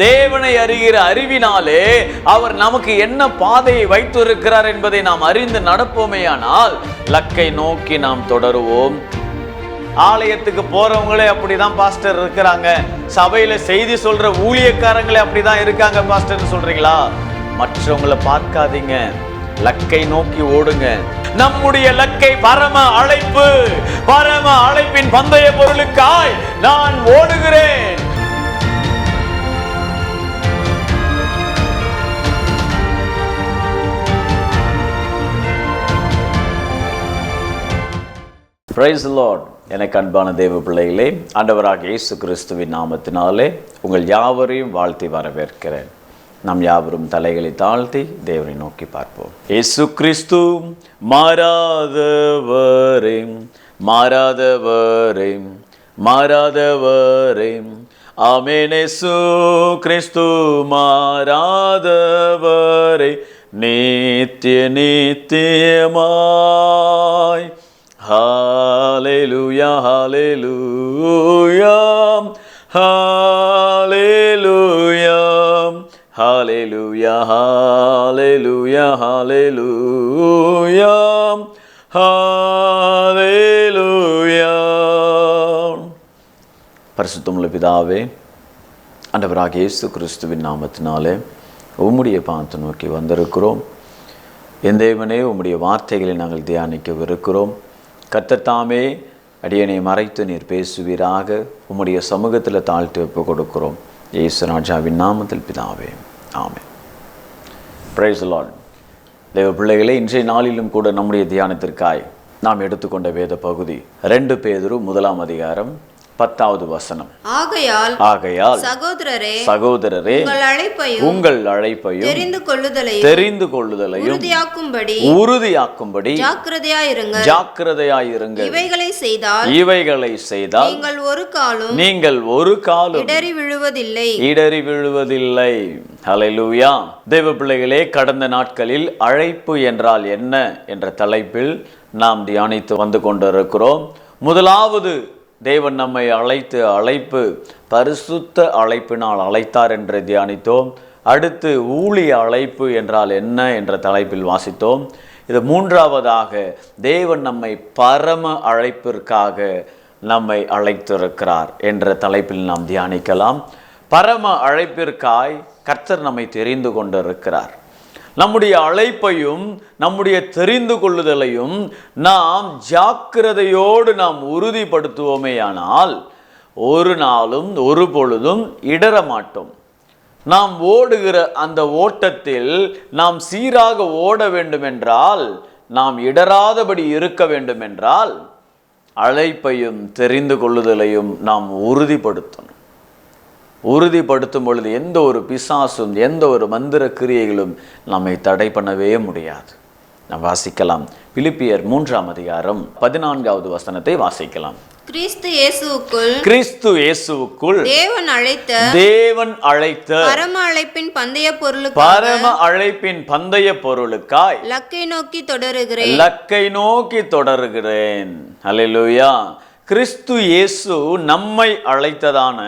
தேவனை அறிகிற அறிவினாலே அவர் நமக்கு என்ன பாதையை வைத்திருக்கிறார் என்பதை நாம் அறிந்து நடப்போமேயானால் லக்கை நோக்கி நாம் தொடருவோம். ஆலயத்துக்கு போறவங்களே அப்படிதான் பாஸ்டர் இருக்கிறாங்க, சபையில செய்தி சொல்ற ஊழியக்காரங்களே அப்படிதான் இருக்காங்க பாஸ்டர் சொல்றீங்களா? மற்றவங்களை பார்க்காதீங்க, லக்கை நோக்கி ஓடுங்க. நம்முடைய லக்கை பரம அழைப்பு. பரம அழைப்பின் பந்தய பொருளுக்காய் நான் ஓடுகிறேன். Praise the Lord. எனக்கு அன்பான தேவ பிள்ளைகளே, ஆண்டவராகிய இயேசு கிறிஸ்துவின் நாமத்தினாலே உங்கள் யாவரையும் வாழ்த்தி வரவேற்கிறேன். நாம் யாவரும் தலைகளை தாழ்த்தி தேவனை நோக்கி பார்ப்போம். இயேசு கிறிஸ்து மாறாதவரே, மாறாதவரே, மாறாதவரே. ஆமென். இயேசு கிறிஸ்து மாறாதவரே, நித்திய நித்தியமாய். Hallelujah, hallelujah, hallelujah, hallelujah, hallelujah, hallelujah, hallelujah. பரிசுத்தமுள்ள பிதாவே, ஆண்டவராகிய இயேசு கிறிஸ்துவின் நாமத்தினாலே உம்முடைய பாதத்தை நோக்கி வந்திருக்கிறோம். என் தேவனே, உம்முடைய வார்த்தைகளை நாங்கள் தியானிக்கவிருக்கிறோம். கர்த்தர் தாமே அடியனை மறைத்து நீர் பேசுவீராக. உம்முடைய சமூகத்தில் தாழ்த்தி ஒப்பு கொடுக்கிறோம். இயேசு ராஜாவின் நாமத்தில் பிதாவே, ஆமென். Praise the Lord. தேவ பிள்ளைகளே, இன்றைய நாளிலும் கூட நம்முடைய தியானத்திற்காய் நாம் எடுத்துக்கொண்ட வேத பகுதி 2 பேதுரு 1 அதிகாரம் 10வது வசனம். ஆகையால் சகோதரரே உங்கள் அழைப்பையும் தெரிந்து கொள்ளுதலையும் உறுதியாக்கும்படி ஜாக்கிரதையாயிருங்க. இவைகளை செய்தால் நீங்கள் ஒரு காலும் இடறி விழுவதில்லை. ஹல்லேலூயா. தேவ பிள்ளைகளே, கடந்த நாட்களில் அழைப்பு என்றால் என்ன என்ற தலைப்பில் நாம் தியானித்து வந்து கொண்டிருக்கிறோம். முதலாவது, தேவன் நம்மை அழைப்பு பரிசுத்த அழைப்பினால் அழைத்தார் என்று தியானித்தோம். அடுத்து ஊழிய அழைப்பு என்றால் என்ன என்ற தலைப்பில் வாசித்தோம். இது மூன்றாவதாக, தேவன் நம்மை பரம அழைப்பிற்காக நம்மை அழைத்திருக்கிறார் என்ற தலைப்பில் நாம் தியானிக்கலாம். பரம அழைப்பிற்காய் கர்த்தர் நம்மை தெரிந்து கொண்டிருக்கிறார். நம்முடைய அழைப்பையும் நம்முடைய தெரிந்து கொள்ளுதலையும் நாம் ஜாக்கிரதையோடு நாம் உறுதிப்படுத்துவோமேயானால் ஒரு நாளும் ஒரு பொழுதும் இடற மாட்டோம். நாம் ஓடுகிற அந்த ஓட்டத்தில் நாம் சீராக ஓட வேண்டுமென்றால், நாம் இடராதபடி இருக்க வேண்டுமென்றால் அழைப்பையும் தெரிந்து கொள்ளுதலையும் நாம் உறுதிப்படுத்தணும். உறுதிப்படுத்தும் பொழுது எந்த ஒரு பிசாசும் எந்த ஒரு மந்திர கிரியைகளும் நம்மை தடை பண்ணவே முடியாது. நாம் வாசிக்கலாம். பிலிப்பியர் 3 அதிகாரம் 14வது வசனத்தை வாசிக்கலாம். கிறிஸ்து இயேசுவுக்குள் தேவன் அழைத்த பரம அழைப்பின் பந்தய பொருளுக்காய் லக்கை நோக்கி தொடருகிறேன். ஹல்லேலூயா. கிறிஸ்து இயேசு நம்மை அழைத்ததான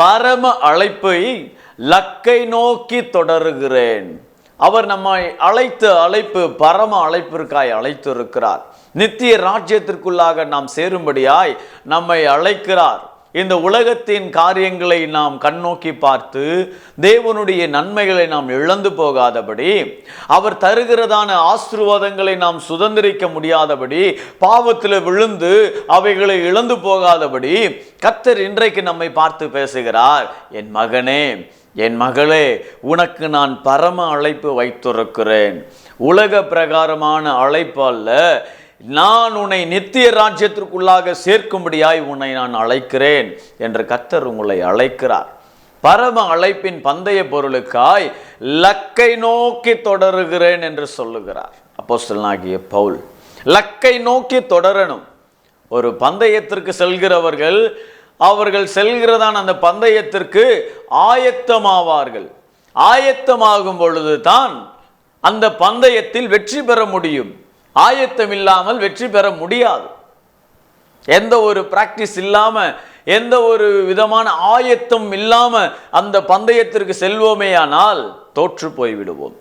பரம அழைப்பை லக்கை நோக்கி தொடருகிறேன். அவர் நம்மை அழைத்த அழைப்பு பரம அழைப்பிற்காய் அழைத்திருக்கிறார். நித்திய ராஜ்யத்திற்குள்ளாக நாம் சேரும்படியாய் நம்மை அழைக்கிறார். இந்த உலகத்தின் காரியங்களை நாம் கண்ணோக்கி பார்த்து தேவனுடைய நன்மைகளை நாம் இழந்து போகாதபடி, அவர் தருகிறதான ஆசீர்வாதங்களை நாம் சுதந்திரிக்க முடியாதபடி, பாவத்தில் விழுந்து அவைகளை இழந்து போகாதபடி கர்த்தர் இன்றைக்கு நம்மை பார்த்து பேசுகிறார். என் மகனே, என் மகளே, உனக்கு நான் பரம அழைப்பு வைத்திருக்கிறேன். உலக பிரகாரமான அழைப்பு அல்ல, நான் உன்னை நித்திய ராஜ்யத்திற்குள்ளாக சேர்க்கும்படியாய் உன்னை நான் அழைக்கிறேன் என்று கர்த்தர் உங்களை அழைக்கிறார். பரம அழைப்பின் பந்தய பொருளுக்காய் லக்கை நோக்கி தொடருகிறேன் என்று சொல்லுகிறார் அப்போஸ்தலனாகிய பவுல். லக்கை நோக்கி தொடரணும். ஒரு பந்தயத்திற்கு செல்கிறவர்கள், அவர்கள் செல்கிறதான அந்த பந்தயத்திற்கு ஆயத்தமாவார்கள். ஆயத்தமாகும் பொழுது தான் அந்த பந்தயத்தில் வெற்றி பெற முடியும். ஆயத்தம் இல்லாமல் வெற்றி பெற முடியாது. எந்த ஒரு பிராக்டிஸ் இல்லாம, எந்த ஒரு விதமான ஆயத்தம் இல்லாம அந்த பந்தயத்திற்கு செல்வோமேயானால் தோற்று போய்விடுவோம்.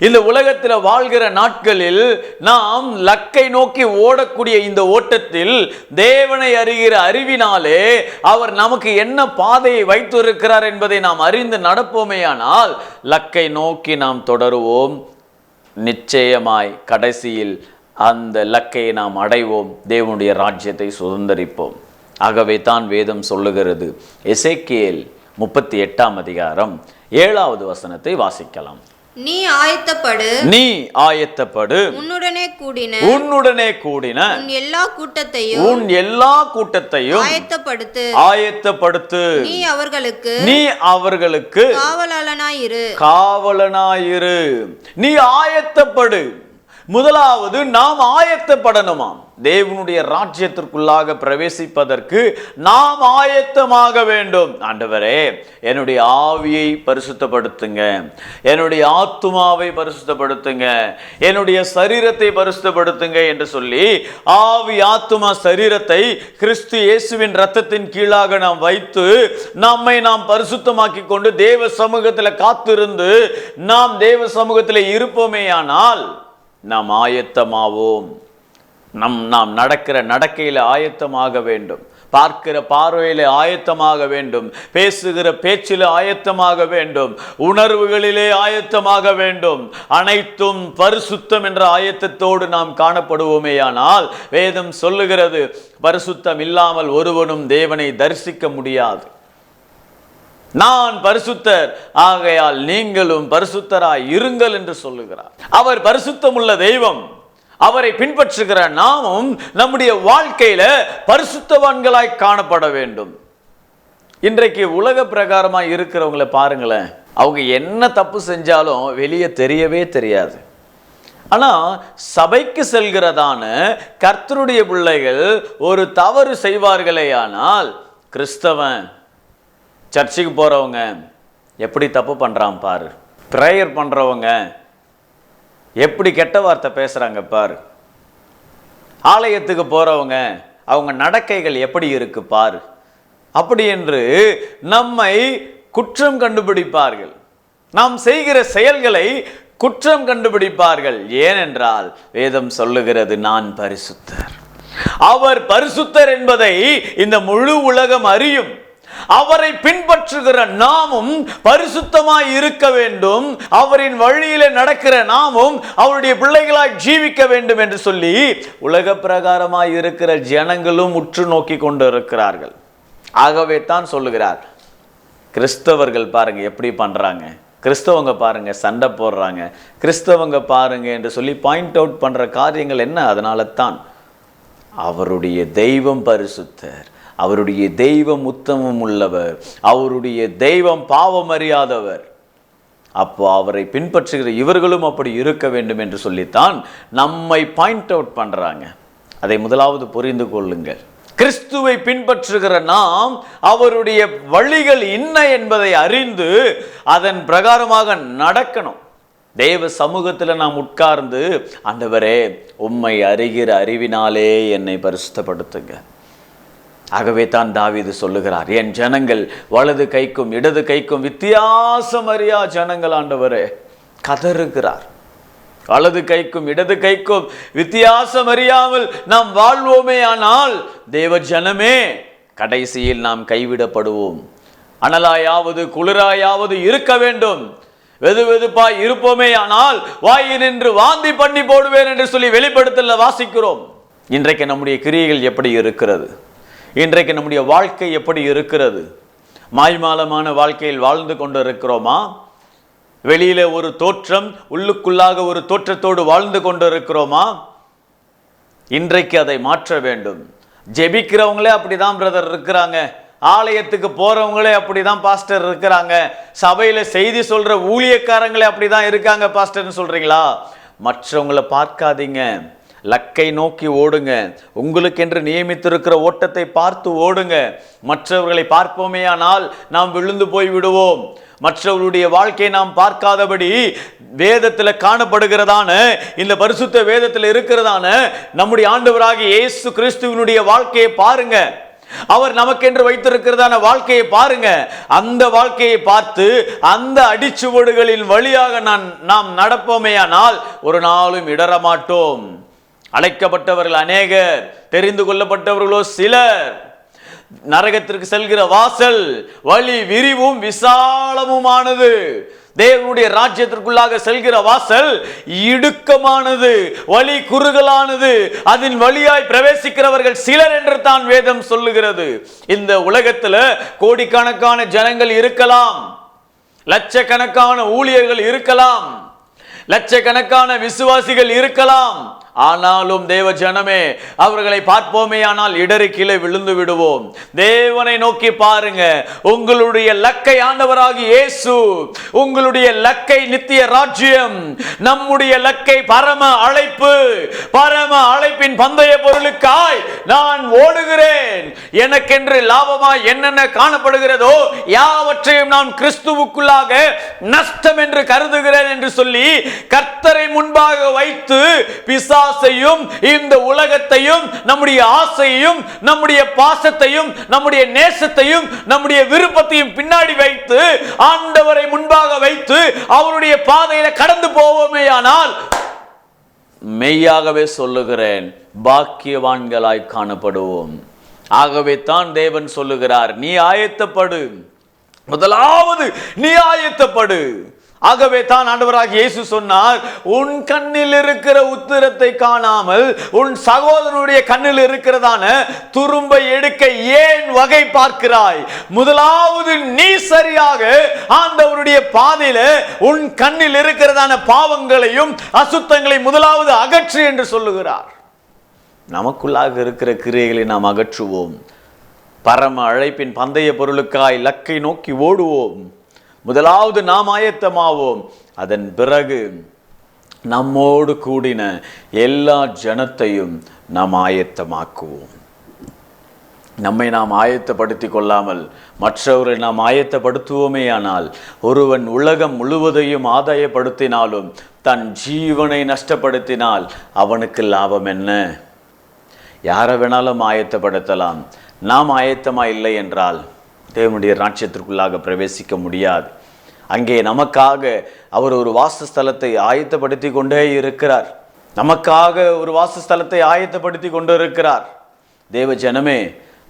இந்த உலகத்தில் வாழ்கிற நாட்களில் நாம் லக்கை நோக்கி ஓடக்கூடிய இந்த ஓட்டத்தில் தேவனை அறிகிற அறிவினாலே அவர் நமக்கு என்ன பாதையை வைத்திருக்கிறார் என்பதை நாம் அறிந்து நடப்போமேயானால் லக்கை நோக்கி நாம் தொடருவோம். நிச்சயமாய் கடைசியில் அந்த லக்கை நாம் அடைவோம், தேவனுடைய ராஜ்யத்தை சுதந்தரிப்போம். ஆகவே தான் வேதம் சொல்லுகிறது. எசேக்கியேல் 38 அதிகாரம் 7வது வசனத்தை வாசிக்கலாம். நீ ஆயத்தப்படு, நீ ஆயத்தப்படு, உன்னுடனே கூடின உன் எல்லா கூட்டத்தையும் ஆயத்தப்படுத்து, நீ அவர்களுக்கு காவலனாயிரு. நீ ஆயத்தப்படு. முதலாவது நாம் ஆயத்தப்படணுமாம். தேவனுடைய ராஜ்யத்திற்குள்ளாக பிரவேசிப்பதற்கு நாம் ஆயத்தமாக வேண்டும். ஆண்டவரே, என்னுடைய ஆவியை பரிசுத்தப்படுத்துங்க, என்னுடைய ஆத்துமாவை பரிசுத்தப்படுத்துங்க, என்னுடைய சரீரத்தை பரிசுத்தப்படுத்துங்க என்று சொல்லி ஆவி, ஆத்துமா, சரீரத்தை கிறிஸ்து இயேசுவின் இரத்தத்தின் கீழாக நாம் வைத்து நம்மை நாம் பரிசுத்தமாக்கி கொண்டு தேவ சமூகத்தில் காத்திருந்து நாம் தேவ சமூகத்தில் இருப்போமேயானால் நாம் ஆயத்தமாவோம். நாம் நடக்கிற நடக்கையில் ஆயத்தமாக வேண்டும், பார்க்கிற பார்வையில் ஆயத்தமாக வேண்டும், பேசுகிற பேச்சில் ஆயத்தமாக வேண்டும், உணர்வுகளிலே ஆயத்தமாக வேண்டும். அனைத்தும் பரிசுத்தம் என்ற ஆயத்தத்தோடு நாம் காணப்படுவோமேயானால் வேதம் சொல்லுகிறது, பரிசுத்தம் இல்லாமல் ஒருவனும் தேவனை தரிசிக்க முடியாது. நான் பரிசுத்தர், ஆகையால் நீங்களும் பரிசுத்தராய் இருங்கள் என்று சொல்லுகிறார். அவர் பரிசுத்தமுள்ள தெய்வம். அவரை பின்பற்றுகிற நாமும் நம்முடைய வாழ்க்கையில பரிசுத்தவான்களாய் காணப்பட வேண்டும். இன்றைக்கு உலக பிரகாரமாக இருக்கிறவங்களை பாருங்களேன், அவங்க என்ன தப்பு செஞ்சாலும் வெளியே தெரியவே தெரியாது. ஆனால் சபைக்கு செல்கிறதான கர்த்தருடைய பிள்ளைகள் ஒரு தவறு செய்வார்களேயானால், கிறிஸ்தவன் சர்ச்சுக்கு போகிறவங்க எப்படி தப்பு பண்ணுறான் பாரு, ப்ரேயர் பண்ணுறவங்க எப்படி கெட்ட வார்த்தை பேசுகிறாங்க பாரு, ஆலயத்துக்கு போகிறவங்க அவங்க நடக்கைகள் எப்படி இருக்கு பாரு, அப்படி என்று நம்மை குற்றம் கண்டுபிடிப்பார்கள். நாம் செய்கிற செயல்களை குற்றம் கண்டுபிடிப்பார்கள். ஏனென்றால் வேதம் சொல்லுகிறது, நான் பரிசுத்தர். அவர் பரிசுத்தர் என்பதை இந்த முழு உலகம் அறியும். அவரை பின்பற்றுகிற நாமும் பரிசுத்தமாய் இருக்க வேண்டும். அவரின் வழியில நடக்கிற நாமும் அவருடைய பிள்ளைகளாய் ஜீவிக்க வேண்டும் என்று சொல்லி உலக பிரகாரமாய் இருக்கிற ஜனங்களும் உற்று நோக்கி கொண்டு இருக்கிறார்கள். ஆகவே தான் சொல்லுகிறார், கிறிஸ்தவர்கள் பாருங்க எப்படி பண்றாங்க, கிறிஸ்தவங்க பாருங்க சண்டை போடுறாங்க, கிறிஸ்தவங்க பாருங்க என்று சொல்லி பாயிண்ட் அவுட் பண்ற காரியங்கள் என்ன? அதனால தான் அவருடைய தெய்வம் பரிசுத்தர், அவருடைய தெய்வம் உத்தமம் உள்ளவர், அவருடைய தெய்வம் பாவம் அறியாதவர். அப்போ அவரை பின்பற்றுகிற இவர்களும் அப்படி இருக்க வேண்டும் என்று சொல்லித்தான் நம்மை பாயிண்ட் அவுட் பண்றாங்க. அதை முதலாவது புரிந்து கொள்ளுங்கள். கிறிஸ்துவை பின்பற்றுகிற நாம் அவருடைய வழிகள் என்ன என்பதை அறிந்து அதன் பிரகாரமாக நடக்கணும். தேவ சமூகத்தில் நாம் உட்கார்ந்து, ஆண்டவரே உம்மை அறிகிற அறிவினாலே என்னை பரிசுத்தப்படுத்துங்க. ஆகவே தான் தாவீது சொல்லுகிறார், என் ஜனங்கள் வலது கைக்கும் இடது கைக்கும் வித்தியாசம் அறியா ஜனங்கள். ஆண்டவரே கதறுகிறார், வலது கைக்கும் இடது கைக்கும் வித்தியாசம் அறியாமல் நாம் வாழ்வோமே ஆனால் தேவ ஜனமே கடைசியில் நாம் கைவிடப்படுவோம். அனலாயாவது குளிராயாவது இருக்க வேண்டும், வெது வெதுப்பாய் இருப்போமே ஆனால் வாயினின்று வாந்தி பண்ணி போடுவேன் என்று சொல்லி வெளிப்படுத்தல வாசிக்கிறோம். இன்றைக்கு நம்முடைய கிரியைகள் எப்படி இருக்கிறது? இன்றைக்கு நம்முடைய வாழ்க்கை எப்படி இருக்கிறது? மாய்மாலமான வாழ்க்கையில் வாழ்ந்து கொண்டு இருக்கிறோமா? வெளியில ஒரு தோற்றம், உள்ளுக்குள்ளாக ஒரு தோற்றத்தோடு வாழ்ந்து கொண்டு இருக்கிறோமா? இன்றைக்கு அதை மாற்ற வேண்டும். ஜெபிக்கிறவங்களே அப்படிதான் பிரதர் இருக்கிறாங்க, ஆலயத்துக்கு போறவங்களே அப்படிதான் பாஸ்டர் இருக்கிறாங்க, சபையில செய்தி சொல்ற ஊழியக்காரங்களே அப்படிதான் இருக்காங்க பாஸ்டர்னு சொல்றீங்களா? மற்றவங்களை பார்க்காதீங்க. லக்கை நோக்கி ஓடுங்க. உங்களுக்கென்று நியமித்திருக்கிற ஓட்டத்தை பார்த்து ஓடுங்க. மற்றவர்களை பார்ப்போமேயானால் நாம் விழுந்து போய் விடுவோம். மற்றவருடைய வாழ்க்கையை நாம் பார்க்காதபடி வேதத்தில் காணப்படுகிறதான இந்த பரிசுத்த வேதத்தில் இருக்கிறதான நம்முடைய ஆண்டவராகிய இயேசு கிறிஸ்துவினுடைய வாழ்க்கையை பாருங்க. அவர் நமக்கென்று வைத்திருக்கிறதான வாழ்க்கையை பாருங்க. அந்த வாழ்க்கையை பார்த்து அந்த அடிச்சுவடுகளின் வழியாக நாம் நடப்போமேயானால் ஒரு நாளும் இடர மாட்டோம். அழைக்கப்பட்டவர்கள் அநேகர், தெரிந்து கொள்ளப்பட்டவர்களோ சிலர். நரகத்திற்கு செல்கிற வாசல் வழி விரிவும் விசாலமுமானது. தேவனுடைய ராஜ்யத்திற்குள்ளாக செல்கிற வாசல் இடுக்கமானது, வழி குறுகலானது. அதன் வழியாய் பிரவேசிக்கிறவர்கள் சிலர் என்று தான் வேதம் சொல்லுகிறது. இந்த உலகத்தில் கோடிக்கணக்கான ஜனங்கள் இருக்கலாம், லட்சக்கணக்கான ஊழியர்கள் இருக்கலாம், லட்சக்கணக்கான விசுவாசிகள் இருக்கலாம். ஆனாலும் தேவ ஜனமே, அவர்களை பார்ப்போமே ஆனால் இடறி கீழே விழுந்து விடுவோம். தேவனை நோக்கி பாருங்க. உங்களுடைய லக்கை ஆண்டவராகி இயேசு, உங்களுடைய லக்கை நித்திய ராஜ்யம், நம்முடைய லக்கை பரம அழைப்பு. பரம அழைப்பின் பந்தய பொருளுக்காய் நான் ஓடுகிறேன். எனக்கென்று லாபமாய் என்னென்ன காணப்படுகிறதோ யாவற்றையும் நான் கிறிஸ்துவுக்குள்ளாக நஷ்டம் என்று கருதுகிறேன் என்று சொல்லி கர்த்தரை முன்பாக வைத்து பிசாசையும் இந்த உலகத்தையும் நம்முடைய ஆசையையும் நம்முடைய பாசத்தையும் நம்முடைய நேசத்தையும் நம்முடைய விருப்பத்தையும் பின்னாடி வைத்து ஆண்டவரை முன்பாக வைத்து அவருடைய பாதையில கடந்து போவோமேயானால் மெய்யாகவே சொல்லுகிறேன், பாக்கியவான்களாய் காணப்படுவோம். ஆகவே தான் தேவன் சொல்லுகிறார், நீ ஆயத்தப்படு. முதலாவது நீ ஆயத்தப்படு. ஆகவே தான் ஆண்டவராகிய இயேசு சொன்னார், உன் கண்ணில் இருக்கிற உத்திரத்தை காணாமல் உன் சகோதரனுடைய கண்ணில் இருக்கிறதான துரும்பை எடுக்க ஏன் வகை பார்க்கிறாய்? முதலாவது நீ சரியாக ஆண்டவருடைய பாதையில உன் கண்ணில் இருக்கிறதான பாவங்களையும் அசுத்தங்களை முதலாவது அகற்று என்று சொல்லுகிறார். நமக்குள்ளாக இருக்கிற கிரியைகளை நாம் அகற்றுவோம். பரம அழைப்பின் பந்தய பொருளுக்காய் லக்கை நோக்கி ஓடுவோம். முதலாவது நாம் ஆயத்தமாவோம். அதன் பிறகு நம்மோடு கூடின எல்லா ஜனத்தையும் நாம் ஆயத்தமாக்குவோம். நம்மை நாம் ஆயத்தப்படுத்திக் கொள்ளாமல் மற்றவரை நாம் ஆயத்தப்படுத்துவோமே ஆனால், ஒருவன் உலகம் முழுவதையும் ஆதாயப்படுத்தினாலும் தன் ஜீவனை நஷ்டப்படுத்தினால் அவனுக்கு லாபம் என்ன? யாரை வேணாலும் ஆயத்தப்படுத்தலாம். நாம் ஆயத்தமாக இல்லை என்றால் தேவனுடைய ராஜ்யத்திற்குள்ளாக பிரவேசிக்க முடியாது. அங்கே நமக்காக அவர் ஒரு வாசஸ்தலத்தை ஆயத்தப்படுத்தி கொண்டே இருக்கிறார். நமக்காக ஒரு வாசஸ்தலத்தை ஆயத்தப்படுத்தி கொண்டு இருக்கிறார். தேவ ஜனமே,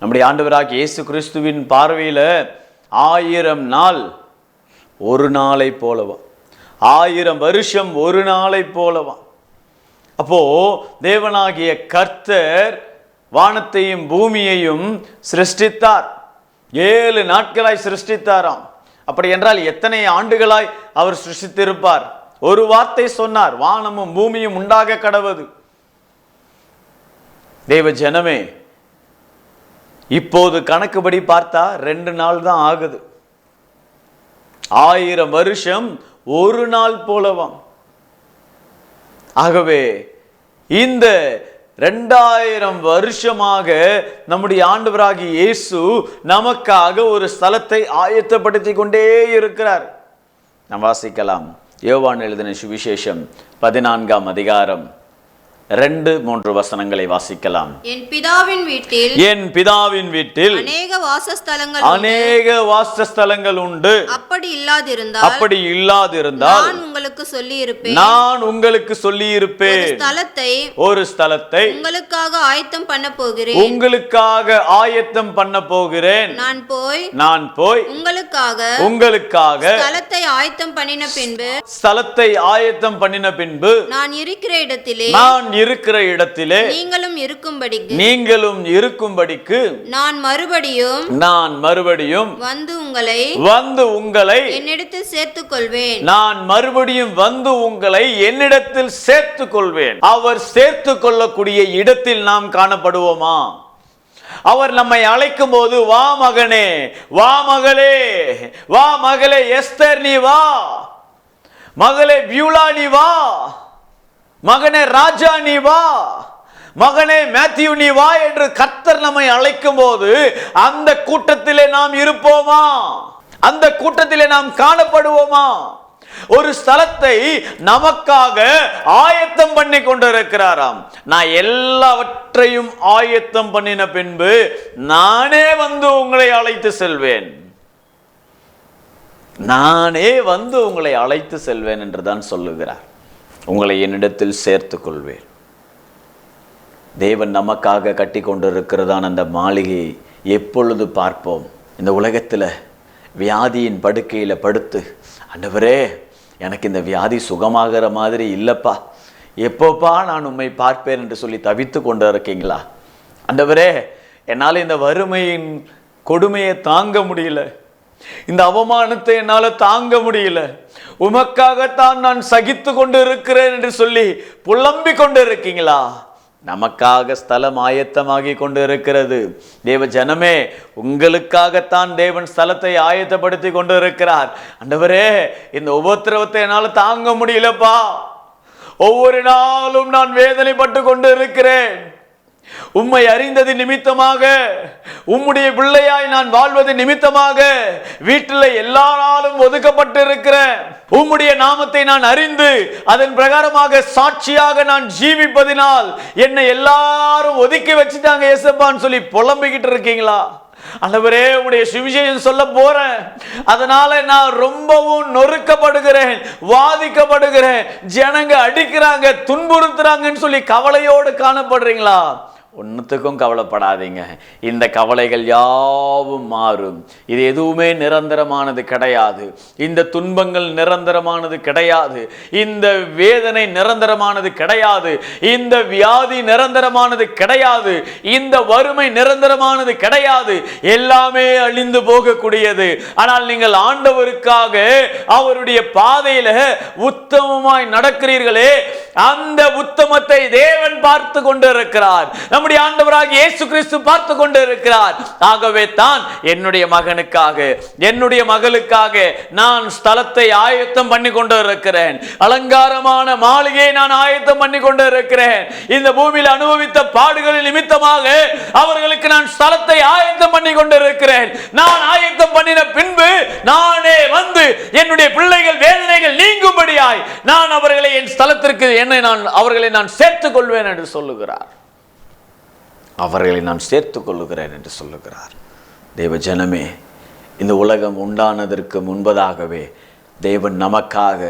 நம்முடைய ஆண்டவராகிய இயேசு கிறிஸ்துவின் பார்வையில் 1000 நாள் ஒரு நாளை போலவா, 1000 வருஷம் ஒரு நாளை போலவா. அப்போ தேவனாகிய கர்த்தர் வானத்தையும் பூமியையும் சிருஷ்டித்தார். 7 நாட்களாய் சிருஷ்டித்தாராம். அப்படி என்றால் எத்தனை ஆண்டுகளாய் அவர் சிருஷ்டித்திருப்பார்? ஒரு வார்த்தை சொன்னார், வானமும் பூமியும் உண்டாக கடவது. தேவ ஜனமே, இப்போது கணக்குப்படி பார்த்தா 2 நாள் தான் ஆகுது. 1000 வருஷம் ஒரு நாள் போலவாம். ஆகவே இந்த 2000 வருஷமாக நம்முடைய ஆண்டவராகிய இயேசு நமக்காக ஒரு ஸ்தலத்தை ஆயத்தப்படுத்தி கொண்டே இருக்கிறார். நாம் வாசிக்கலாம். யோவான் எழுதின சுவிசேஷம் 14ஆம் அதிகாரம் 2-3 வசனங்களை வாசிக்கலாம். என் பிதாவின் வீட்டில் அநேக வாசஸ்தலங்கள் உண்டு. அப்படி இல்லாதிருந்தால் நான் உங்களுக்கு சொல்லி இருப்பேன். ஒரு ஸ்தலத்தை உங்களுக்காக ஆயத்தம் பண்ண போகிறேன். நான் போய் உங்களுக்காக ஸ்தலத்தை ஆயத்தம் பண்ணின பின்பு நான் இருக்கிற இடத்திலே நீங்களும் இருக்கும்படிக்கு நான் மறுபடியும் வந்து உங்களை என்னிடத்தில் சேர்த்துக் கொள்வேன். அவர் சேர்த்துக் கொள்ளக்கூடிய இடத்தில் நாம் காணப்படுவோமா? அவர் நம்மை அழைக்கும் போது, வா மகனே, வா மகளே, வா மகளே எஸ்தர் நீ வா, மகளே பியூலா நீ வா, மகனே ராஜா நீ வா, மகனே மேத்யூ நீ வா என்று கர்த்தர் நம்மை அழைக்கும் போது அந்த கூட்டத்திலே நாம் இருப்போமா? அந்த கூட்டத்திலே நாம் காணப்படுவோமா? ஒரு ஸ்தலத்தை நமக்காக ஆயத்தம் பண்ணி கொண்டிருக்கிறாராம். நான் எல்லாவற்றையும் ஆயத்தம் பண்ணின பின்பு நானே வந்து உங்களை அழைத்து செல்வேன், நானே வந்து உங்களை அழைத்து செல்வேன் என்றுதான் சொல்லுகிறார். உங்களை என்னிடத்தில் சேர்த்துக் கொள்வேன். தேவன் நமக்காக கட்டி கொண்டிருக்கிறதான் அந்த மாளிகையை எப்பொழுது பார்ப்போம்? இந்த உலகத்தில் வியாதியின் படுக்கையில் படுத்து, ஆண்டவரே எனக்கு இந்த வியாதி சுகமாகிற மாதிரி இல்லைப்பா, எப்போப்பா நான் உம்மை பார்ப்பேன் என்று சொல்லி தவித்து கொண்டு இருக்கீங்களா? ஆண்டவரே என்னால் இந்த வறுமையின் கொடுமையை தாங்க முடியல, இந்த அவமானத்தை என்னால் தாங்க முடியல, உமக்காகத்தான் நான் சகித்து கொண்டு இருக்கிறேன் என்று சொல்லி புலம்பிக் கொண்டு இருக்கீங்களா? நமக்காக ஸ்தலம் ஆயத்தமாகி கொண்டு இருக்கிறது. தேவ ஜனமே, உங்களுக்காகத்தான் தேவன் ஸ்தலத்தை ஆயத்தப்படுத்தி கொண்டு இருக்கிறார். ஆண்டவரே இந்த உபத்திரவத்தை என்னால் தாங்க முடியலப்பா, ஒவ்வொரு நாளும் நான் வேதனைப்பட்டு கொண்டு இருக்கிறேன், உம்மை அறிந்தது நிமித்தமாக, உம்முடைய பிள்ளையாய் நான் வாழ்வது நிமித்தமாக வீட்டில் எல்லா நாளும் ஒதுக்கப்பட்டு இருக்கிறேன், உம்முடைய நாமத்தை நான் அறிந்து அதன் பிரகாரமாக சாட்சியாக நான் ஜீவிப்பதினால் என்னை எல்லாரும் ஒதுக்கி வச்சுட்டாங்க ஏசப்பான்னு சொல்லி புலம்பிக்கிட்டு இருக்கீங்களா? ஆண்டவரே உம்முடைய சுவிசேஷம் சொல்ல போறேன், அதனால நான் ரொம்பவும் நொறுக்கப்படுகிறேன், வாதிக்கப்படுகிறேன், ஜனங்க அடிக்கிறாங்க, துன்புறுத்துறாங்கன்னு சொல்லி கவலையோடு காணப்படுறீங்களா? ஒன்றுத்துக்கும் கவலைப்படாதீங்க. இந்த கவலைகள் யாவும் மாறும். இது எதுவுமே நிரந்தரமானது கிடையாது. இந்த துன்பங்கள் நிரந்தரமானது கிடையாது. இந்த வேதனை நிரந்தரமானது கிடையாது. இந்த வியாதி நிரந்தரமானது கிடையாது. இந்த வறுமை நிரந்தரமானது கிடையாது. எல்லாமே அழிந்து போகக்கூடியது. ஆனால் நீங்கள் ஆண்டவருக்காக அவருடைய பாதையில உத்தமமாய் நடக்கிறீர்களே, அந்த உத்தமத்தை தேவன் பார்த்து கொண்டிருக்கிறார். நம்முடைய ஆண்டவராகிய இயேசு கிறிஸ்து பார்த்து கொண்டு இருக்கிறார். ஆகவே தான் என்னுடைய மகனுக்காக, என்னுடைய மகளுக்காக நான் ஸ்தலத்தை ஆயத்தம் பண்ணி கொண்டு இருக்கிறேன். அலங்காரமான மாளிகையை நான் ஆயத்தம் பண்ணி கொண்டு இருக்கிறேன். இந்த பூமியில் அனுபவித்த பாடுகளின் நிமித்தமாக அவர்களுக்கு நான் ஸ்தலத்தை ஆயத்தம் பண்ணி கொண்டு இருக்கிறேன். நான் ஆயத்தம் பண்ணின பின்பு நானே வந்து என்னுடைய பிள்ளைகள் வேதனைகள் நீங்கும்படியாய் நான் அவர்களை என் ஸ்தலத்திற்கு அவர்களை நான் சேர்த்துக் கொள்வேன் என்று சொல்லுகிறார். அவர்களை நான் சேர்த்துக் கொள்ளுகிறேன் என்று சொல்லுகிறார். தேவ ஜனமே, இந்த உலகம் உண்டானதற்கு முன்பதாகவே தேவன் நமக்காக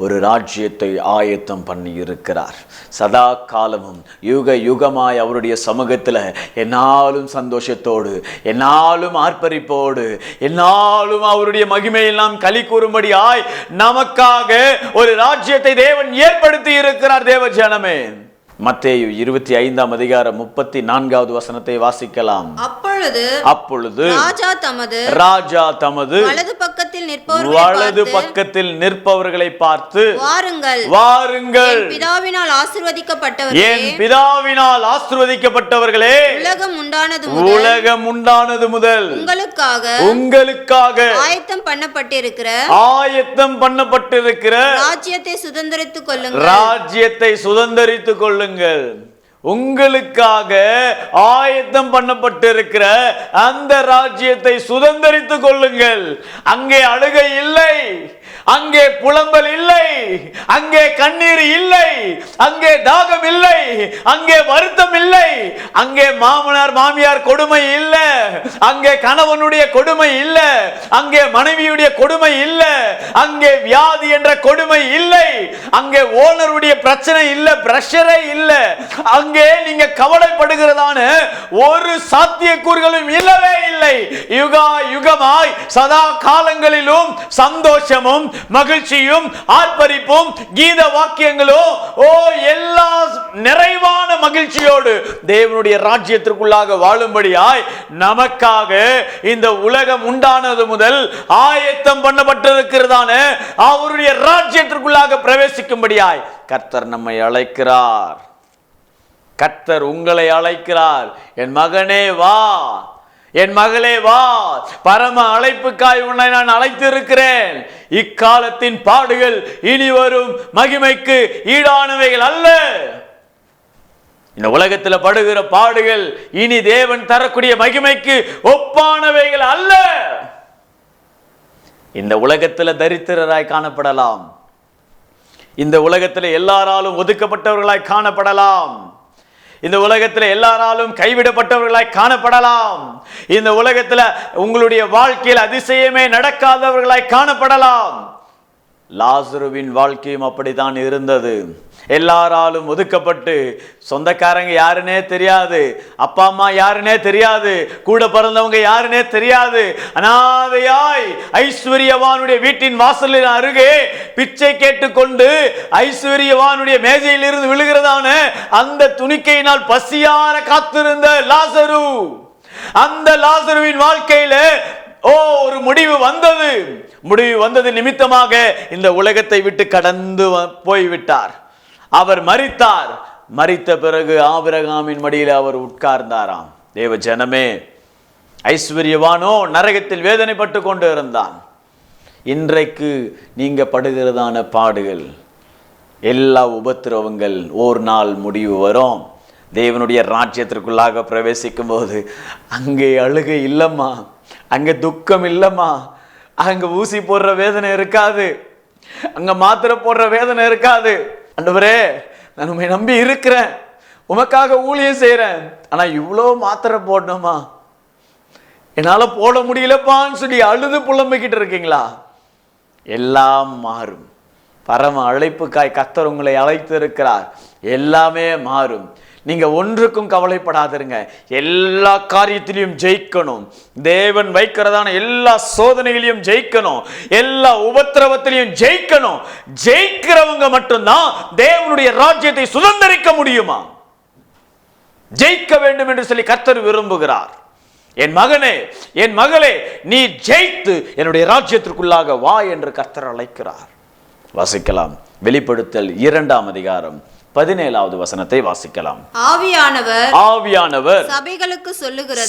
ஒரு ராஜ்யத்தை ஆயத்தம் பண்ணி இருக்கிறார். சதா காலமும் யுக யுகமாய் அவருடைய சமூகத்தில் என்னாலும் சந்தோஷத்தோடு, என்னாலும் ஆர்ப்பரிப்போடு, என்னாலும் அவருடைய மகிமையெல்லாம் களி கூறும்படியாய் நமக்காக ஒரு ராஜ்யத்தை தேவன் ஏற்படுத்தி இருக்கிறார். தேவ ஜனமே, மத்தேயு 25ஆம் அதிகாரம் 34வது வசனத்தை வாசிக்கலாம். அப்பொழுது ராஜா தமது வலது பக்கத்தில் நிற்பவர்களை பார்த்து, வாருங்கள் பிதாவினால் ஆசீர்வதிக்கப்பட்டவர்களே, என் பிதாவினால் ஆசீர்வதிக்கப்பட்டவர்களே, உலகம் உண்டானது முதல் உங்களுக்காக ஆயத்தம் பண்ணப்பட்டிருக்கிற ராஜ்யத்தை சுதந்தரித்துக் கொள்ளுங்கள். உங்களுக்காக ஆயத்தம் பண்ணப்பட்டிருக்கிற அந்த ராஜ்யத்தை சுதந்தரித்துக் கொள்ளுங்கள். அங்கே அழுகை இல்லை, அங்கே புலம்பல் இல்லை, அங்கே கண்ணீர் இல்லை, அங்கே தாகம் இல்லை, அங்கே வருத்தம் இல்லை, அங்கே மாமனார் மாமியார் கொடுமை இல்லை, அங்கே கணவனுடைய கொடுமை இல்லை, அங்கே மனைவியுடைய கொடுமை இல்லை, அங்கே வியாதி என்ற கொடுமை இல்லை, அங்கே ஓனருடைய பிரச்சனை இல்லை, பிரஷரே இல்லை, அங்கே நீங்க கவலைப்படுகிறதான ஒரு சாத்தியக்கூறுகளும் இல்லவே இல்லை. யுகா யுகமாய் சதா காலங்களிலும் சந்தோஷமும் மகிழ்ச்சியும் ஆர்ப்பரிப்பும் கீத வாக்கியங்களும் எல்லா நிறைவான மகிழ்ச்சியோடு தேவனுடைய ராஜ்யத்திற்குள்ளாக வாழும்படியாய் நமக்காக இந்த உலகம் உண்டானது முதல் ஆயத்தம் பண்ணப்பட்டிருக்கிறதான அவருடைய ராஜ்யத்திற்குள்ளாக பிரவேசிக்கும்படியாய் கர்த்தர் நம்மை அழைக்கிறார். கர்த்தர் உங்களை அழைக்கிறார். என் மகனே வா, என் மகளே வா, பரம அழைப்புக்காய் உன்னை நான் அழைத்திருக்கிறேன். இக்காலத்தின் பாடுகள் இனி வரும் மகிமைக்கு ஈடானவைகள் அல்ல. இந்த உலகத்தில் படுகிற பாடுகள் இனி தேவன் தரக்கூடிய மகிமைக்கு ஒப்பானவைகள் அல்ல. இந்த உலகத்தில் தரித்திரராய் காணப்படலாம், இந்த உலகத்தில் எல்லாராலும் ஒதுக்கப்பட்டவர்களாய் காணப்படலாம், இந்த உலகத்தில் எல்லாராலும் கைவிடப்பட்டவர்களாய் காணப்படலாம், இந்த உலகத்தில் உங்களுடைய வாழ்க்கையில் அதிசயமே நடக்காதவர்களாய் காணப்படலாம். லாசருவின் வாழ்க்கையும் அப்படித்தான் இருந்தது. எல்லாராலும் ஒதுக்கப்பட்டு, சொந்தக்காரங்க யாருன்னே தெரியாது, அப்பா அம்மா யாருன்னே தெரியாது, கூட பிறந்தவங்க யாருன்னே தெரியாது, அனாதையாய் ஐஸ்வர்யவானுடைய வீட்டின் வாசலின் அருகே பிச்சை கேட்டுக்கொண்டு ஐஸ்வர்யவானுடைய மேஜையில் இருந்து விழுகிறதான அந்த துணிக்கையினால் பசியார காத்திருந்த லாசரு, அந்த லாசருவின் வாழ்க்கையில ஒரு முடிவு வந்தது. முடிவு வந்தது நிமித்தமாக இந்த உலகத்தை விட்டு கடந்து போய்விட்டார். அவர் மரித்தார். மரித்த பிறகு ஆபிரகாமின் மடியில் அவர் உட்கார்ந்தாராம். தேவ ஜனமே, ஐஸ்வர்யவானோ நரகத்தில் வேதனைப்பட்டு கொண்டு இருந்தான். இன்றைக்கு நீங்க படுகிறதான பாடுகள், எல்லா உபத்திரவங்கள் ஒரு நாள் முடிவு வரும். தேவனுடைய ராஜ்யத்திற்குள்ளாக பிரவேசிக்கும் போது அங்கே அழுகை இல்லம்மா, அங்க துக்கம் இல்லம்மா, அங்க ஊசி போடுற வேதனை இருக்காது, அங்க மாத்திரை போடுற வேதனை இருக்காது. ஆண்டவரே, நான் உண்மை நம்பி இருக்கிறேன், உமக்காக ஊழியம் செய்யறேன், ஆனா இவ்வளோ மாத்திரை போடணுமா, என்னால போட முடியலப்பான்னு சொல்லி அழுது புலம்பிக்கிட்டு இருக்கீங்களா? எல்லாம் மாறும். பரம அழைப்புக்காய் கர்த்தர் உங்களை அழைத்து இருக்கிறார். எல்லாமே மாறும். நீங்க ஒன்றுக்கும் கவலைப்படாதிருங்க. எல்லா காரியத்திலையும் ஜெயிக்கணும். தேவன் வைக்கிறதான எல்லா சோதனைகளையும் ஜெயிக்கணும், எல்லா உபத்திரவத்திலையும் ஜெயிக்கணும். ஜெயிக்கிறவங்க மட்டும்தான் தேவனுடைய ராஜ்யத்தை சுதந்திரிக்க முடியுமா? ஜெயிக்க வேண்டும் என்று சொல்லி கர்த்தர் விரும்புகிறார். என் மகனே, என் மகளே, நீ ஜெயித்து என்னுடைய ராஜ்யத்திற்குள்ளாக வா என்று கர்த்தர் அழைக்கிறார். வாசிக்கலாம். வெளிப்படுத்தல் 2ஆம் அதிகாரம் 17வது வசனத்தை வாசிக்கலாம். ஆவியானவர்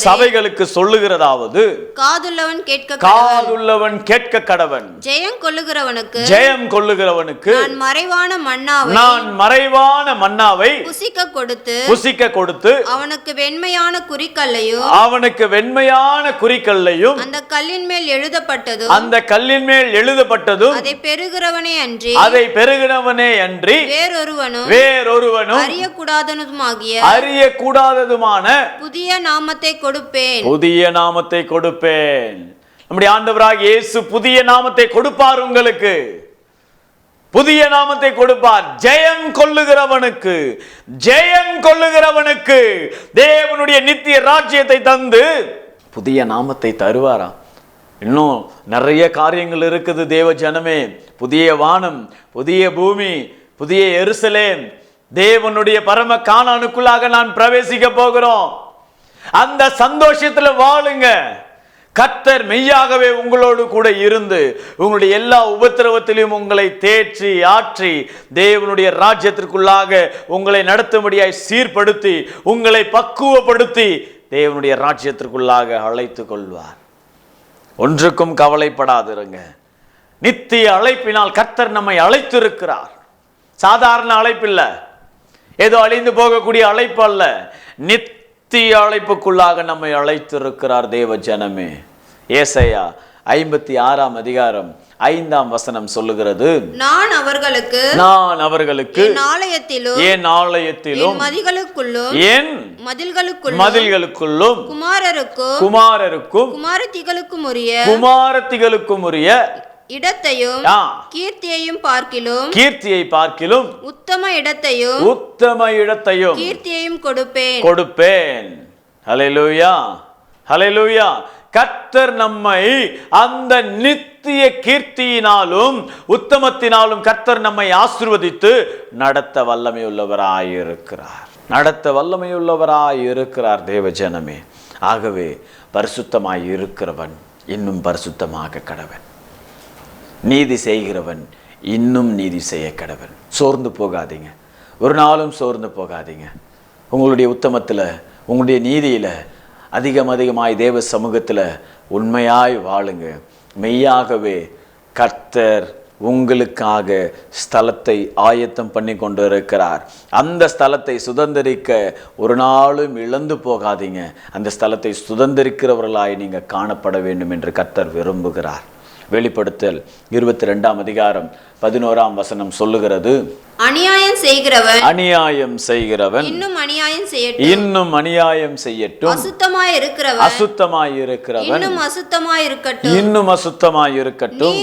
சபைகளுக்கு சொல்லுகிறதாவது, காதுள்ளவன் கேட்க கடவன். ஜெயம் கொள்ளுகிறவனுக்கு நான் மறைவான மன்னாவை புசிக்க கொடுத்து அவனுக்கு வெண்மையான குறிக்கல்லையும் அந்த கல்லின் மேல் எழுதப்பட்டதும் அதை பெறுகிறவனே அன்றி வேறொருவனும் அறியக்கூடாததுமான புதிய நாமத்தை கொடுப்பேன். நம்முடைய ஆண்டவராகிய இயேசு புதிய நாமத்தை கொடுப்பார். உங்களுக்கு புதிய நாமத்தை கொடுப்பார். ஜெயம் கொள்ளுகிறவனுக்கு தேவனுடைய நித்திய ராஜ்யத்தை தந்து புதிய நாமத்தை தருவாராம். இன்னும் நிறைய காரியங்கள் இருக்குது தேவ ஜனமே. புதிய வானம், புதிய பூமி, புதிய எருசலேம், தேவனுடைய பரம கானானுக்குள்ளாக நான் பிரவேசிக்க போகிறோம். அந்த சந்தோஷத்துல வாழுங்க. கர்த்தர் மெய்யாகவே உங்களோடு கூட இருந்து உங்களுடைய எல்லா உபத்திரவத்திலும் உங்களை தேற்றி ஆற்றி தேவனுடைய ராஜ்யத்திற்குள்ளாக உங்களை நடத்தும்படியாய் சீர்படுத்தி உங்களை பக்குவப்படுத்தி தேவனுடைய ராஜ்யத்திற்குள்ளாக அழைத்து கொள்வார். ஒன்றுக்கும் கவலைப்படாதிருங்க. நித்திய அழைப்பினால் கர்த்தர் நம்மை அழைத்திருக்கிறார். சாதாரண அழைப்பில்ல, ஏதோ அழிந்து போகக்கூடிய அழைப்பு அல்ல, நித்திய அழைப்புக்குள்ளாக நம்மை அழைத்திருக்கிறார் தேவ ஜனமே. ஏசாயா 56ஆம் அதிகாரம் 5ஆம் வசனம் சொல்லுகிறது, நான் அவர்களுக்கு என் ஆலயத்திலும் என் மதில்களுக்குள்ளும் குமாரருக்கும் குமாரத்திகளுக்கும் உரிய இடத்தையும் கீர்த்தியை பார்க்கிலும் உத்தம இடத்தையும் கீர்த்தியையும் கொடுப்பேன். ஹல்லேலூயா, ஹல்லேலூயா. கர்த்தர் நம்மை அந்த நித்திய கீர்த்தியினாலும் உத்தமத்தினாலும் கர்த்தர் நம்மை ஆசீர்வதித்து நடத்த வல்லமையுள்ளவராயிருக்கிறார் தேவ ஜனமே. ஆகவே பரிசுத்தமாய் இருக்கிறவன் இன்னும் பரிசுத்தமாக கடவன், நீதி செய்கிறவன் இன்னும் நீதி செய்ய கடவன். சோர்ந்து போகாதீங்க, ஒரு நாளும் சோர்ந்து போகாதீங்க. உங்களுடைய உத்தமத்தில், உங்களுடைய நீதியில் அதிகமாய் தேவ சமூகத்தில் உண்மையாய் வாழுங்க. மெய்யாகவே கர்த்தர் உங்களுக்காக ஸ்தலத்தை ஆயத்தம் பண்ணி கொண்டு இருக்கிறார். அந்த ஸ்தலத்தை சுதந்திரிக்க ஒரு நாளும் இழந்து போகாதீங்க. அந்த ஸ்தலத்தை சுதந்திரிக்கிறவர்களாய் நீங்கள் காணப்பட வேண்டும் என்று கர்த்தர் விரும்புகிறார். வெளிப்படுத்தல் 22ஆம் அதிகாரம் 11ஆம் வசனம் சொல்லுகிறது, அநியாயம் செய்கிறவன் இன்னும் அநியாயம் செய்யட்டும், அசுத்தமாய் இருக்கிறவன் இன்னும் அசுத்தமாய் இருக்கட்டும்,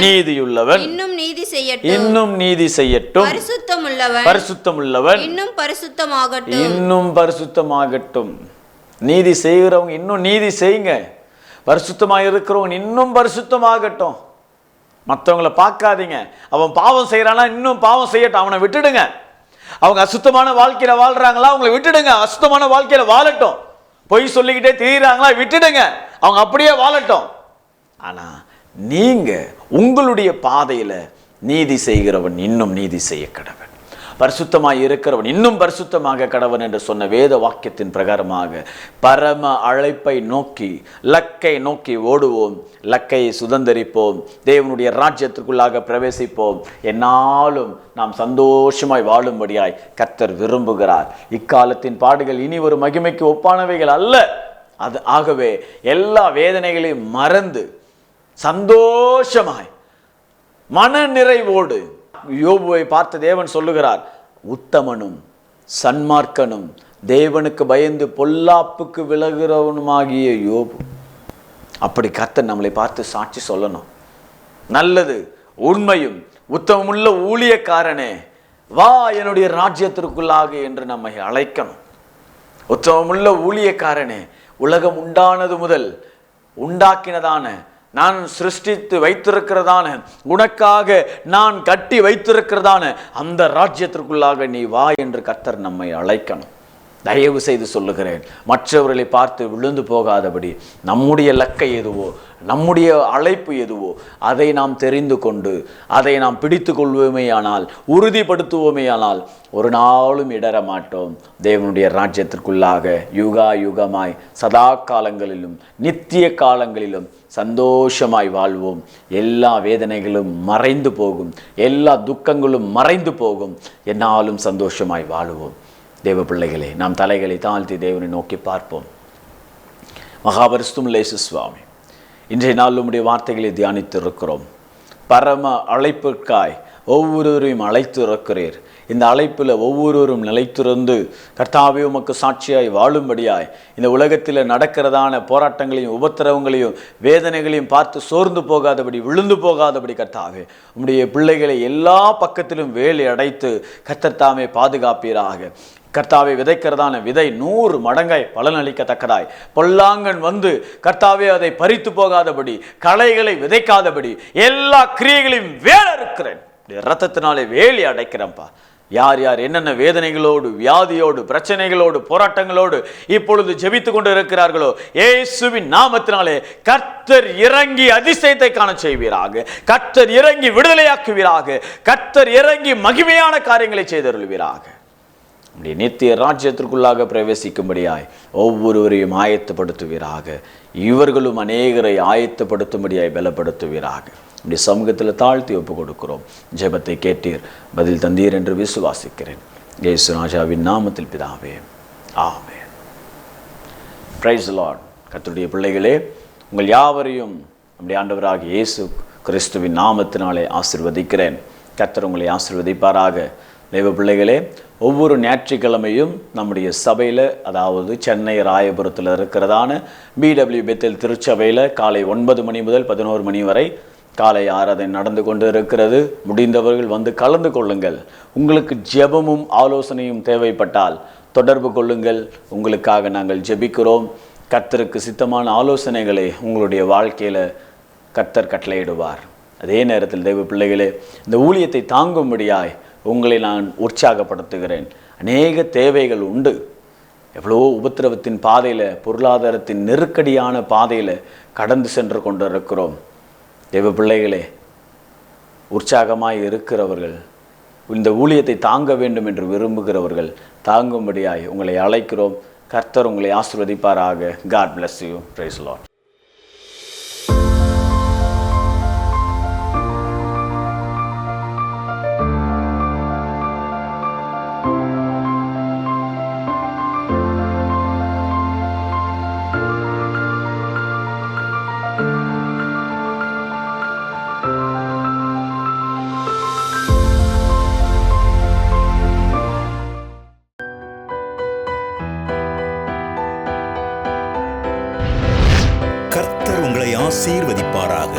நீதியுள்ளவன் இன்னும் நீதி செய்யட்டும், பரிசுத்தமுள்ளவன் இன்னும் பரிசுத்தமாகட்டும். நீதி செய்கிறவங்க இன்னும் நீதி செய்யுங்க. பரிசுத்தமாக இருக்கிறவங்க இன்னும் பரிசுத்தமாகட்டும். மற்றவங்களை பார்க்காதீங்க. அவன் பாவம் செய்கிறானா இன்னும் பாவம் செய்யட்டும், அவனை விட்டுடுங்க. அவங்க அசுத்தமான வாழ்க்கையில வாழ்றாங்களா, அவங்களை விட்டுடுங்க. அசுத்தமான வாழ்க்கையில வாழட்டும். பொய் சொல்லிக்கிட்டே திரியிறாங்களா, விட்டுடுங்க. அவங்க அப்படியே வாழட்டும். ஆனா நீங்க உங்களுடைய பாதையில நீதி செய்கிறவன் இன்னும் நீதி செய்ய கடவன், பரிசுத்தமாய் இருக்கிறவன் இன்னும் பரிசுத்தமாக கடவன் என்று சொன்ன வேத வாக்கியத்தின் பிரகாரமாக பரம அழைப்பை நோக்கி, லக்கை நோக்கி ஓடுவோம். லக்கையை சுதந்தரிப்போம். தேவனுடைய ராஜ்யத்திற்குள்ளாக பிரவேசிப்போம். என்னாலும் நாம் சந்தோஷமாய் வாழும்படியாய் கர்த்தர் விரும்புகிறார். இக்காலத்தின் பாடுகள் இனி ஒரு மகிமைக்கு ஒப்பானவைகள் அல்ல. ஆகவே எல்லா வேதனைகளையும் மறந்து சந்தோஷமாய் மன நிறைவோடு யோபுவை பார்த்து தேவன் சொல்லுகிறார், உத்தமனும் சன்மார்க்கனும் தேவனுக்கு பயந்து பொல்லாப்புக்கு விலகிறவனுமாகிய யோபு. அப்படி கர்த்தர் நம்மளை பார்த்து சாட்சி சொல்லணும். நல்லது உண்மையும் உத்தமமுள்ள ஊழியக்காரனே வா என்னுடைய ராஜ்யத்திற்குள்ளாக என்று நம்மை அழைக்கணும். உத்தமமுள்ள ஊழியக்காரனே, உலகம் உண்டானது முதல் உண்டாக்கினதான, நான் சிருஷ்டித்து வைத்திருக்கிறதான, உனக்காக நான் கட்டி வைத்திருக்கிறதான அந்த ராஜ்யத்திற்குள்ளாக நீ வா என்று கர்த்தர் நம்மை அழைக்கணும். தயவு செய்து சொல்லுகிறேன், மற்றவர்களை பார்த்து விழுந்து போகாதபடி நம்முடைய லக்கை எதுவோ, நம்முடைய அழைப்பு எதுவோ அதை நாம் தெரிந்து கொண்டு அதை நாம் பிடித்து கொள்வோமேயானால், உறுதிப்படுத்துவோமேயானால் ஒரு நாளும் இடர மாட்டோம். தேவனுடைய ராஜ்யத்திற்குள்ளாக யுகா யுகமாய் சதா காலங்களிலும் நித்திய காலங்களிலும் சந்தோஷமாய் வாழ்வோம். எல்லா வேதனைகளும் மறைந்து போகும், எல்லா துக்கங்களும் மறைந்து போகும். என்னாலும் சந்தோஷமாய் வாழுவோம். தேவ பிள்ளைகளே, நாம் தலைகளை தாழ்த்தி தேவனை நோக்கி பார்ப்போம். மகாபரிசுத்தமுள்ள இயேசு சுவாமி, இன்றைய நாள் உம்முடைய வார்த்தைகளை தியானித்து இருக்கிறோம். பரம அழைப்பிற்காய் ஒவ்வொருவரையும் அழைத்து இருக்கிறீர். இந்த அழைப்பில் ஒவ்வொருவரும் நிலைத்திருந்து கர்த்தாவே உமக்கு சாட்சியாய் வாழும்படியாய் இந்த உலகத்தில் நடக்கிறதான போராட்டங்களையும் உபத்திரவங்களையும் வேதனைகளையும் பார்த்து சோர்ந்து போகாதபடி, விழுந்து போகாதபடி கர்த்தாவே உம்முடைய பிள்ளைகளை எல்லா பக்கத்திலும் வேலி அடைத்து கர்த்தர் தாமே பாதுகாப்பீராக. கர்த்தாவை விதைக்கிறதான விதை 100 மடங்காய் பலனளிக்கத்தக்கதாய், பொல்லாங்கன் வந்து கர்த்தாவே அதை பறித்து போகாதபடி, களைகளை விதைக்காதபடி எல்லா கிரியைகளையும் வேலை இருக்கிறேன், இரத்தத்தினாலே வேலி அடைக்கிறேன்ப்பா. யார் யார் என்னென்ன வேதனைகளோடு, வியாதியோடு, பிரச்சனைகளோடு, போராட்டங்களோடு இப்பொழுது ஜெபித்து கொண்டு இருக்கிறார்களோ, இயேசுவின் நாமத்தினாலே கர்த்தர் இறங்கி அதிசயத்தை காண செய்வீராக. கர்த்தர் இறங்கி விடுதலையாக்குவீராக. கர்த்தர் இறங்கி மகிமையான காரியங்களை செய்தருள்வீராக. நம்முடைய நித்திய ராஜ்யத்திற்குள்ளாக பிரவேசிக்கும்படியாய் ஒவ்வொருவரையும் ஆயத்தப்படுத்துவீராக. இவர்களும் அநேகரை ஆயத்தப்படுத்தும்படியாய் பலப்படுத்துவீராக. நம்முடைய சமூகத்தில் தாழ்த்தி ஒப்பு கொடுக்கிறோம். ஜெபத்தை கேட்டீர், பதில் தந்தீர் என்று விசுவாசிக்கிறேன். இயேசு ராஜாவின் நாமத்தில் பிதாவே, ஆமென். Praise the Lord. கர்த்தருடைய பிள்ளைகளே, உங்கள் யாவரையும் நம்முடைய ஆண்டவராகிய இயேசு கிறிஸ்துவின் நாமத்தினாலே ஆசீர்வதிக்கிறேன். கர்த்தர் உங்களை ஆசீர்வதிப்பாராக. தேவ பிள்ளைகளே, ஒவ்வொரு ஞாயிற்றுக்கிழமையும் நம்முடைய சபையில், அதாவது சென்னை ராயபுரத்தில் இருக்கிறதான BW பெத்தேல் திருச்சபையில் காலை 9 மணி முதல் 11 மணி வரை காலை ஆராதனை நடந்து கொண்டு இருக்கிறது. முடிந்தவர்கள் வந்து கலந்து கொள்ளுங்கள். உங்களுக்கு ஜெபமும் ஆலோசனையும் தேவைப்பட்டால் தொடர்பு கொள்ளுங்கள். உங்களுக்காக நாங்கள் ஜெபிக்கிறோம். கர்த்தருக்கு சித்தமான ஆலோசனைகளை உங்களுடைய வாழ்க்கையில் கர்த்தர் கட்டளையிடுவார். அதே நேரத்தில் தேவ பிள்ளைகளே, இந்த ஊழியத்தை தாங்கும்படியாய் உங்களை நான் உற்சாகப்படுத்துகிறேன். அநேக தேவைகள் உண்டு. எவ்வளோ உபத்திரவத்தின் பாதையில், பொருளாதாரத்தின் நெருக்கடியான பாதையில் கடந்து சென்று கொண்டிருக்கிறோம். தேவ பிள்ளைகளே, உற்சாகமாய் இருக்கிறவர்கள், இந்த ஊழியத்தை தாங்க வேண்டும் என்று விரும்புகிறவர்கள் தாங்கும்படியாய் உங்களை அழைக்கிறோம். கர்த்தர் உங்களை ஆசீர்வதிப்பாராக. God bless you. Praise the Lord. கர்த்தர் உங்களை ஆசீர்வதிப்பாராக.